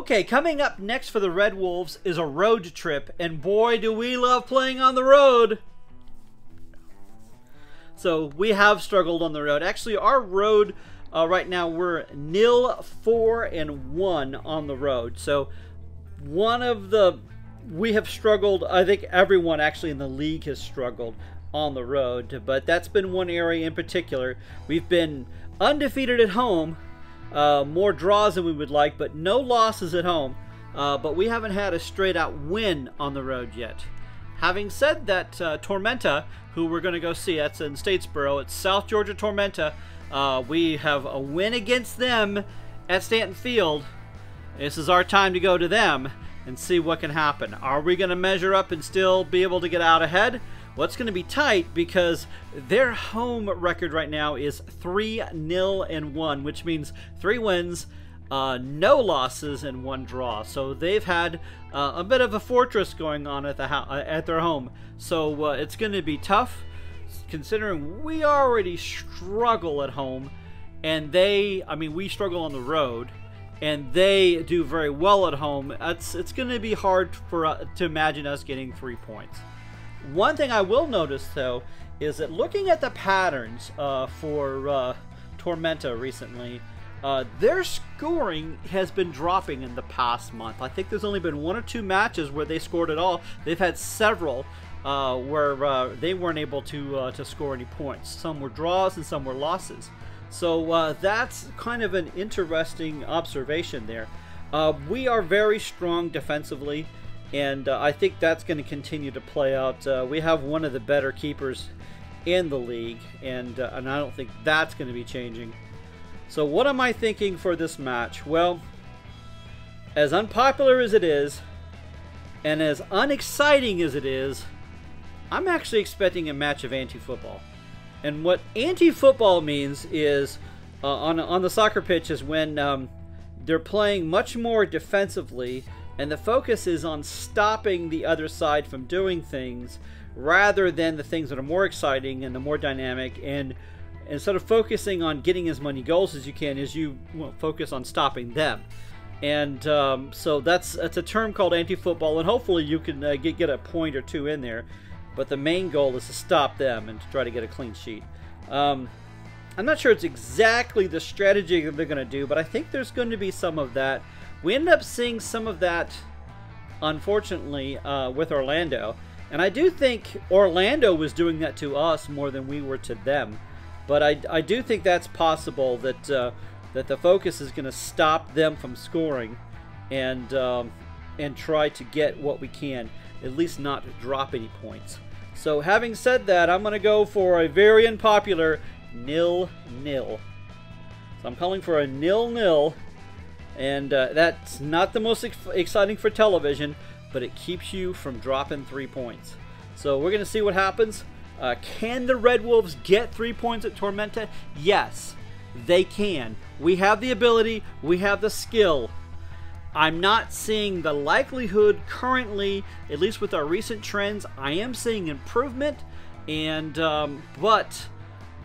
Okay, coming up next for the Red Wolves is a road trip, and boy do we love playing on the road. So we have struggled on the road. Actually, our road right now, we're 0-4-1 on the road. So we have struggled. I think everyone actually in the league has struggled on the road, but that's been one area in particular. We've been undefeated at home, more draws than we would like, but no losses at home. But we haven't had a straight out win on the road yet. Having said that, Tormenta, who we're going to go see, that's in Statesboro, it's South Georgia Tormenta. We have a win against them at Stanton Field. This is our time to go to them and see what can happen. Are we going to measure up and still be able to get out ahead? Well, it's going to be tight because their home record right now is 3-0-1, which means 3 wins, no losses, and 1 draw. So they've had a bit of a fortress going on at their home. So it's going to be tough, considering we already struggle at home, and we struggle on the road, and they do very well at home. It's going to be hard to imagine us getting 3 points. One thing I will notice, though, is that looking at the patterns for Tormenta recently, their scoring has been dropping in the past month. I think there's only been 1 or 2 matches where they scored at all. They've had several where they weren't able to score any points. Some were draws and some were losses. So that's kind of an interesting observation there. We are very strong defensively, and I think that's going to continue to play out. We have one of the better keepers in the league, and I don't think that's going to be changing. So what am I thinking for this match? Well, as unpopular as it is, and as unexciting as it is, I'm actually expecting a match of anti-football. And what anti-football means is, on the soccer pitch, is when they're playing much more defensively, and the focus is on stopping the other side from doing things, rather than the things that are more exciting and the more dynamic. And instead of focusing on getting as many goals as you can, is you focus on stopping them. And so that's a term called anti-football, and hopefully you can get a point or 2 in there. But the main goal is to stop them and to try to get a clean sheet. I'm not sure it's exactly the strategy that they're going to do, but I think there's going to be some of that. We ended up seeing some of that, unfortunately, with Orlando. And I do think Orlando was doing that to us more than we were to them. But I do think that's possible, that the focus is going to stop them from scoring and try to get what we can, at least not drop any points. So having said that, I'm going to go for a very unpopular 0-0. So I'm calling for a 0-0, and that's not the most exciting for television, but it keeps you from dropping 3 points. So we're going to see what happens. Can the Red Wolves get 3 points at Tormenta? Yes, they can. We have the ability, we have the skill. I'm not seeing the likelihood currently, at least with our recent trends. I am seeing improvement, and but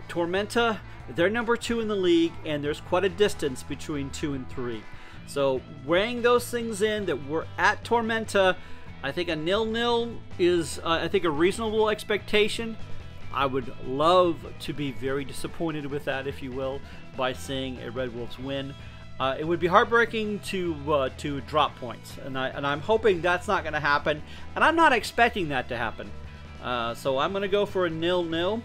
Tormenta, they're number 2 in the league, and there's quite a distance between 2 and 3. So weighing those things in, that we're at Tormenta, I think a 0-0 is I think a reasonable expectation. I would love to be very disappointed with that, if you will, by seeing a Red Wolves win. It would be heartbreaking to drop points, and I'm hoping that's not going to happen, and I'm not expecting that to happen. So I'm going to go for a 0-0.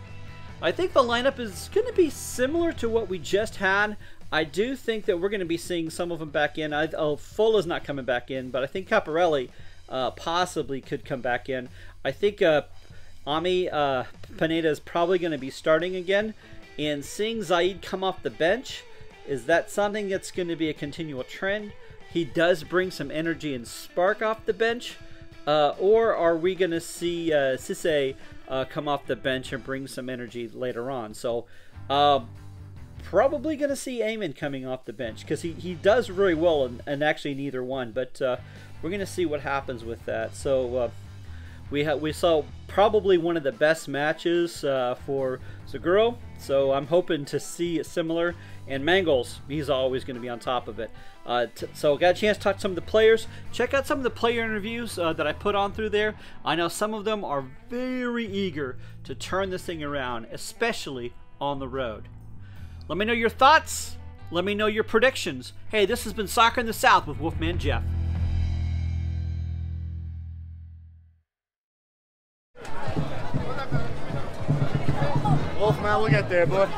I think the lineup is going to be similar to what we just had. I do think that we're going to be seeing some of them back in. Fola's not coming back in, but I think Caparelli possibly could come back in. I think Ami Pineda is probably going to be starting again, and seeing Zaid come off the bench, is that something that's going to be a continual trend? He does bring some energy and spark off the bench, or are we going to see Cisse come off the bench and bring some energy later on? So probably going to see Eamon coming off the bench, because he does very well in actually neither one, but we're going to see what happens with that. So we saw probably one of the best matches for Zaguro, so I'm hoping to see it similar. And Mangles, he's always going to be on top of it. So got a chance to talk to some of the players. Check out some of the player interviews that I put on through there. I know some of them are very eager to turn this thing around, especially on the road. Let me know your thoughts. Let me know your predictions. Hey, this has been Soccer in the South with Wolfman Jeff. Wolfman, we'll get there, boy.